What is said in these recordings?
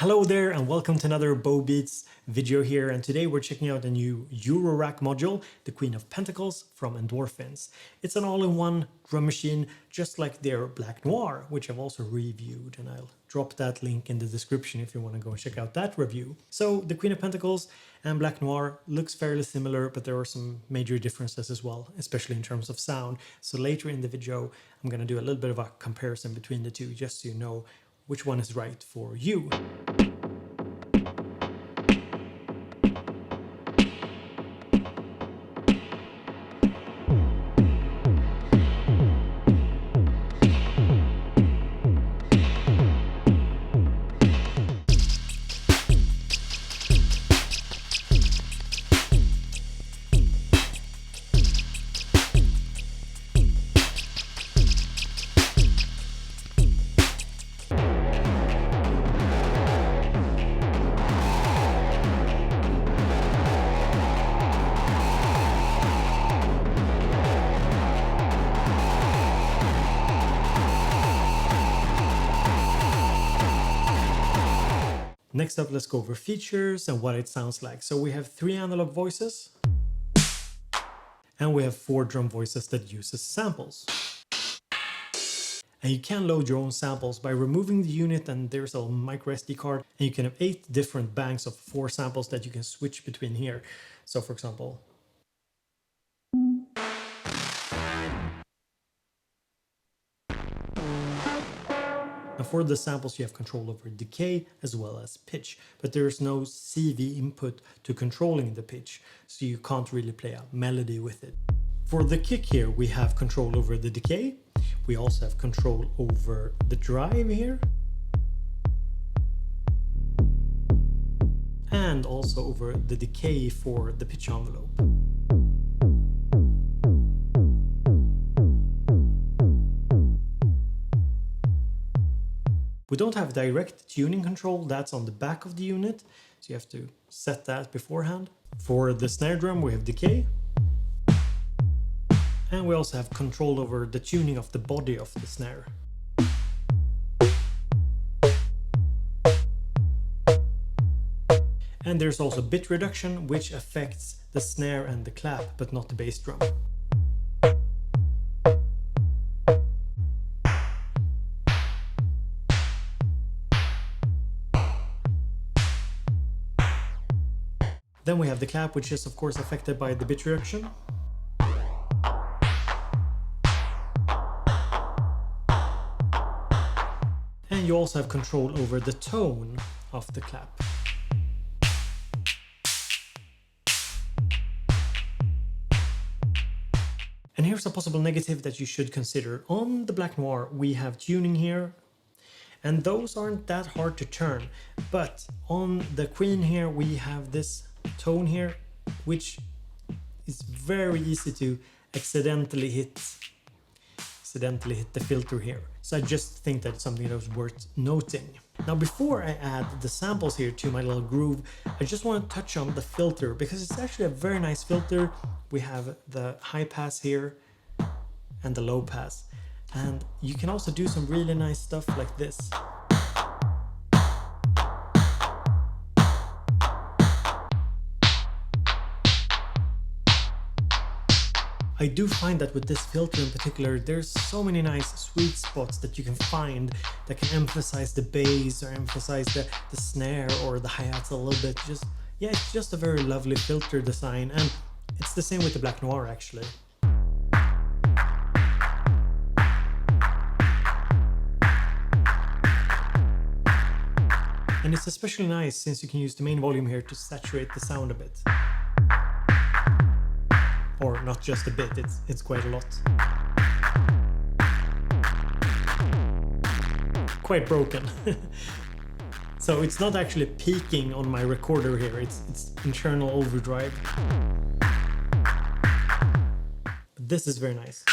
Hello there and welcome to another BoBeats video here, and today we're checking out a new eurorack module, the Queen of Pentacles from Endorphins. It's an all-in-one drum machine just like their Blck Noir, which I've also reviewed, and I'll drop that link in the description if you want to go and check out that review. So the Queen of Pentacles and Blck Noir looks fairly similar, but there are some major differences as well, especially in terms of sound. So later in the video I'm going to do a little bit of a comparison between the two just so you know which one is right for you. Next up, let's go over features and what it sounds like. So we have 3 analog voices and we have 4 drum voices that uses samples. And you can load your own samples by removing the unit, and there's a micro SD card, and you can have 8 different banks of 4 samples that you can switch between here. So for example, and for the samples you have control over decay as well as pitch, but there is no CV input to controlling the pitch, so you can't really play a melody with it. For the kick here we have control over the decay, we also have control over the drive here, and also over the decay for the pitch envelope. We don't have direct tuning control, that's on the back of the unit, so you have to set that beforehand. For the snare drum we have decay, and we also have control over the tuning of the body of the snare. And there's also bit reduction, which affects the snare and the clap, but not the bass drum. Then we have the clap, which is of course affected by the bit reduction. And you also have control over the tone of the clap. And here's a possible negative that you should consider. On the Blck Noir we have tuning here, and those aren't that hard to turn, but on the Queen here we have this tone here, which is very easy to accidentally hit the filter here. So I just think that's something that was worth noting. Now before I add the samples here to my little groove, I just want to touch on the filter, because it's actually a very nice filter. We have the high pass here and the low pass, and you can also do some really nice stuff like this. I do find that with this filter in particular, there's so many nice sweet spots that you can find that can emphasize the bass or emphasize the snare or the hi-hats a little bit. Yeah, it's just a very lovely filter design, and it's the same with the Blck Noir actually. And it's especially nice since you can use the main volume here to saturate the sound a bit. Or not just a bit, it's quite a lot. Quite broken. So it's not actually peaking on my recorder here, it's internal overdrive. But this is very nice.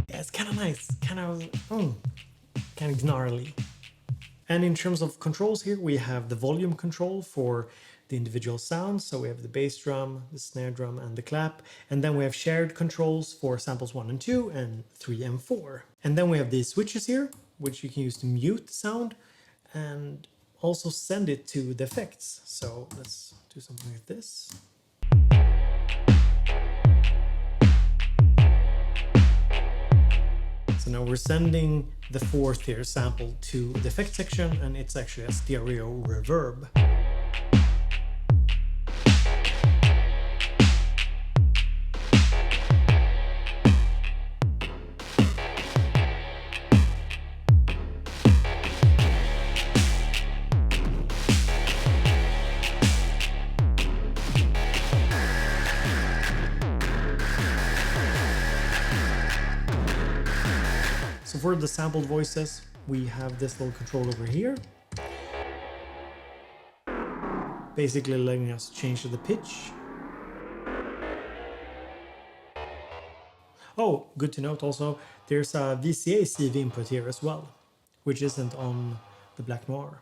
Yeah, it's kind of nice, kind of gnarly. And in terms of controls here, we have the volume control for the individual sounds. So we have the bass drum, the snare drum, and the clap. And then we have shared controls for samples 1 and 2 and 3 and 4. And then we have these switches here, which you can use to mute the sound and also send it to the effects. So let's do something like this. So now we're sending the 4th here sample to the effect section, and it's actually a stereo reverb. So for the sampled voices, we have this little control over here, basically letting us change the pitch. Oh, good to note also, there's a VCA CV input here as well, which isn't on the Blck Noir.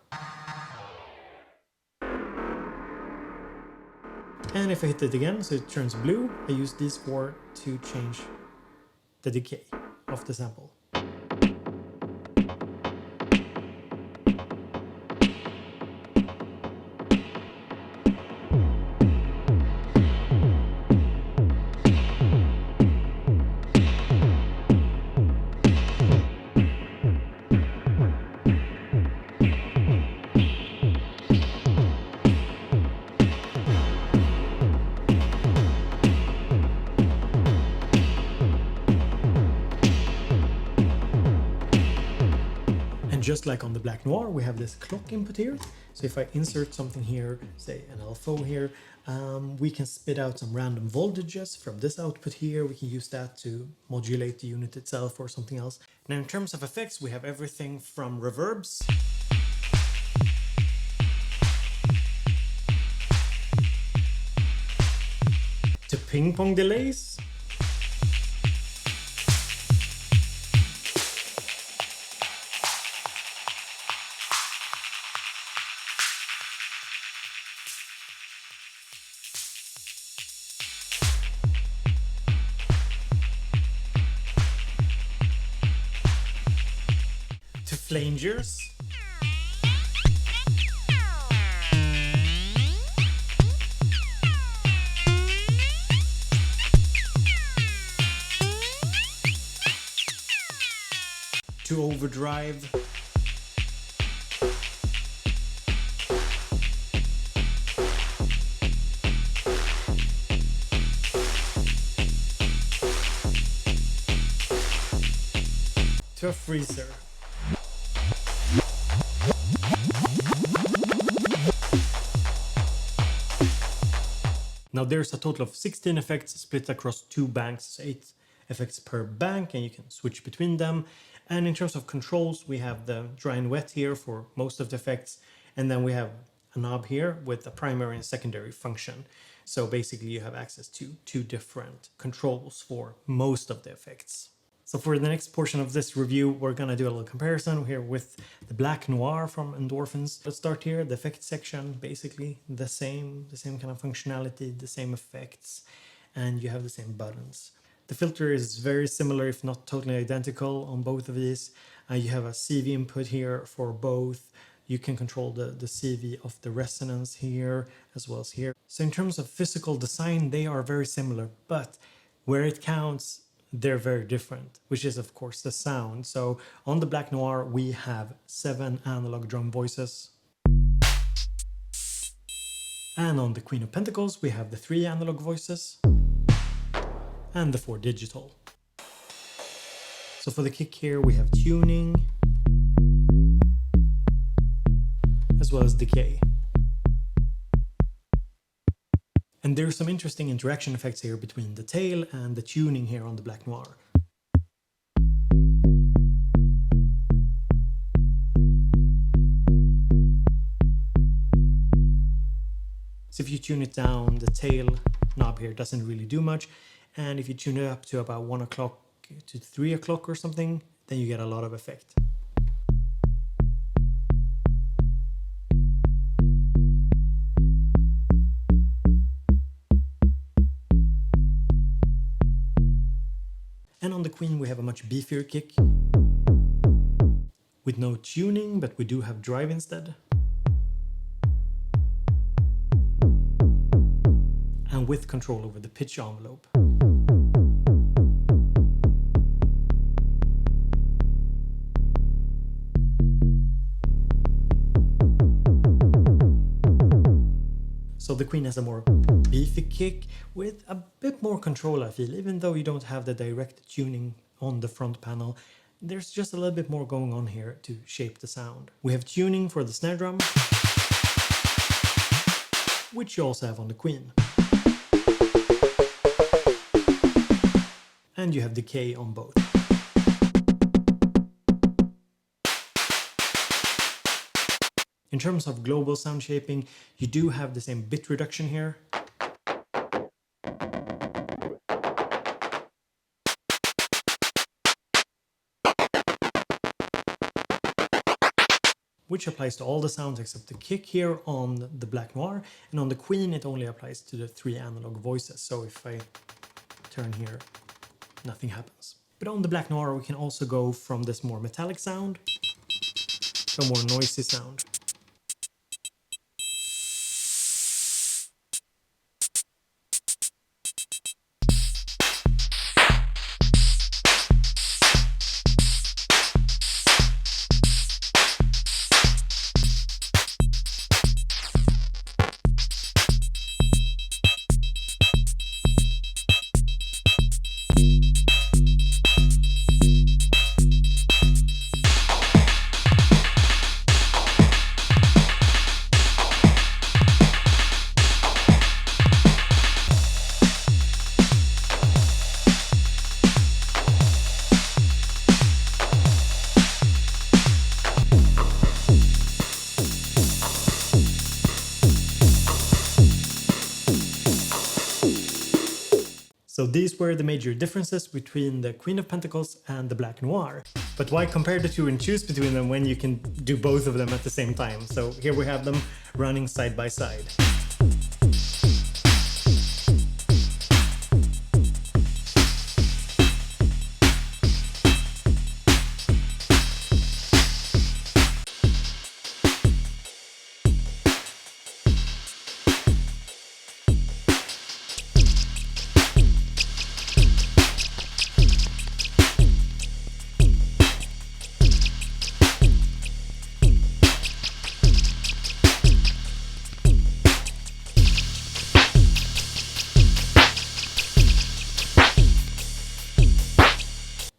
And if I hit it again, so it turns blue, I use these 4 to change the decay of the sample. Just like on the Blck Noir, we have this clock input here. So if I insert something here, say an LFO here, we can spit out some random voltages from this output here. We can use that to modulate the unit itself or something else. Now in terms of effects, we have everything from reverbs to ping pong delays, to flangers, to overdrive, to a freezer. Now there's a total of 16 effects split across 2 banks, 8 effects per bank, and you can switch between them. And in terms of controls, we have the dry and wet here for most of the effects, and then we have a knob here with a primary and secondary function. So basically you have access to 2 different controls for most of the effects. So for the next portion of this review, we're gonna do a little comparison here with the Blck Noir from Endorphins. Let's start here, the effects section, basically the same kind of functionality, the same effects, and you have the same buttons. The filter is very similar, if not totally identical on both of these. You have a CV input here for both. You can control the CV of the resonance here as well as here. So in terms of physical design, they are very similar, but where it counts, they're very different, which is of course the sound. So on the Blck Noir, we have 7 analog drum voices. And on the Queen of Pentacles, we have the 3 analog voices and the 4 digital. So for the kick here, we have tuning as well as decay. And there's some interesting interaction effects here between the tail and the tuning here on the Blck Noir. So if you tune it down, the tail knob here doesn't really do much. And if you tune it up to about 1 o'clock to 3 o'clock or something, then you get a lot of effect. And on the Queen we have a much beefier kick with no tuning, but we do have drive instead. And with control over the pitch envelope. So the Queen has a more beefy kick with a bit more control, I feel, even though you don't have the direct tuning on the front panel. There's just a little bit more going on here to shape the sound. We have tuning for the snare drum, which you also have on the Queen. And you have decay on both. In terms of global sound shaping, you do have the same bit reduction here. Which applies to all the sounds except the kick here on the Blck Noir, and on the Queen it only applies to the 3 analog voices, so if I turn here, nothing happens. But on the Blck Noir we can also go from this more metallic sound to a more noisy sound. So these were the major differences between the Queen of Pentacles and the Blck Noir. But why compare the two and choose between them when you can do both of them at the same time? So here we have them running side by side.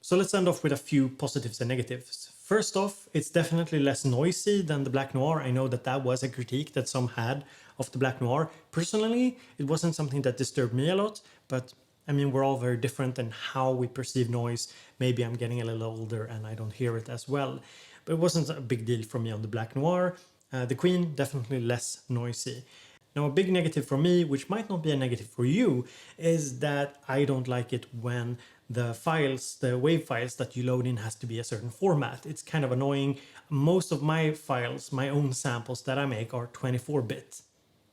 So let's end off with a few positives and negatives. First off, it's definitely less noisy than the Blck Noir. I know that that was a critique that some had of the Blck Noir. Personally, it wasn't something that disturbed me a lot, but I mean, we're all very different in how we perceive noise. Maybe I'm getting a little older and I don't hear it as well. But it wasn't a big deal for me on the Blck Noir. The Queen, definitely less noisy. Now, a big negative for me, which might not be a negative for you, is that I don't like it when the files, the WAV files that you load in has to be a certain format. It's kind of annoying. Most of my files, my own samples that I make are 24-bit.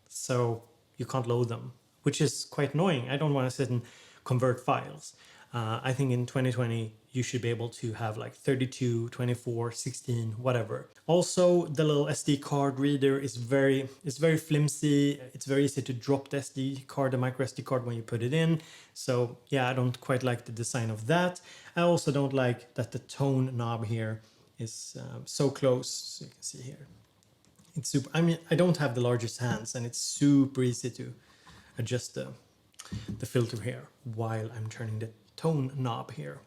So you can't load them, which is quite annoying. I don't want to sit and convert files. I think in 2020, you should be able to have like 32, 24, 16, whatever. Also, the little SD card reader is very flimsy. It's very easy to drop the SD card, the micro SD card when you put it in. So yeah, I don't quite like the design of that. I also don't like that the tone knob here is so close. So you can see here. It's super, I mean, I don't have the largest hands and it's super easy to adjust the filter here while I'm turning the tone knob here.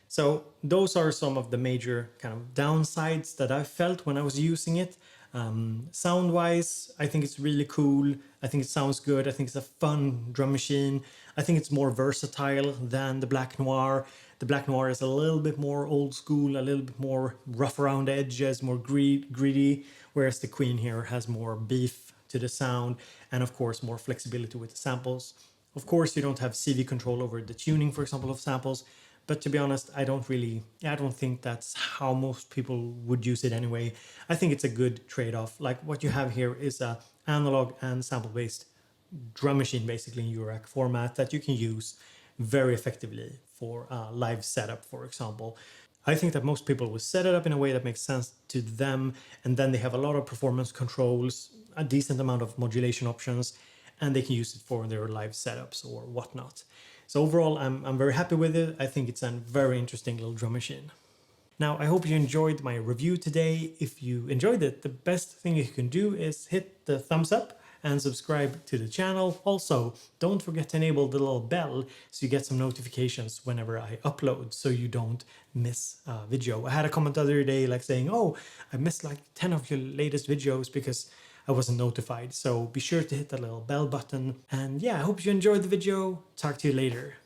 So those are some of the major kind of downsides that I felt when I was using it. Sound-wise, I think it's really cool. I think it sounds good. I think it's a fun drum machine. I think it's more versatile than the Blck Noir. The Blck Noir is a little bit more old school, a little bit more rough around the edges, more gritty, whereas the Queen here has more beef to the sound and of course more flexibility with the samples. Of course, you don't have CV control over the tuning, for example, of samples. But to be honest, I don't think that's how most people would use it anyway. I think it's a good trade-off. Like what you have here is a analog and sample-based drum machine, basically in eurorack format that you can use very effectively for live setup, for example. I think that most people will set it up in a way that makes sense to them, and then they have a lot of performance controls, a decent amount of modulation options, and they can use it for their live setups or whatnot. So overall, I'm very happy with it. I think it's a very interesting little drum machine. Now, I hope you enjoyed my review today. If you enjoyed it, the best thing you can do is hit the thumbs up and subscribe to the channel. Also, don't forget to enable the little bell so you get some notifications whenever I upload, so you don't miss a video. I had a comment the other day like saying, oh, I missed like 10 of your latest videos because I wasn't notified. So be sure to hit that little bell button. And yeah, I hope you enjoyed the video. Talk to you later.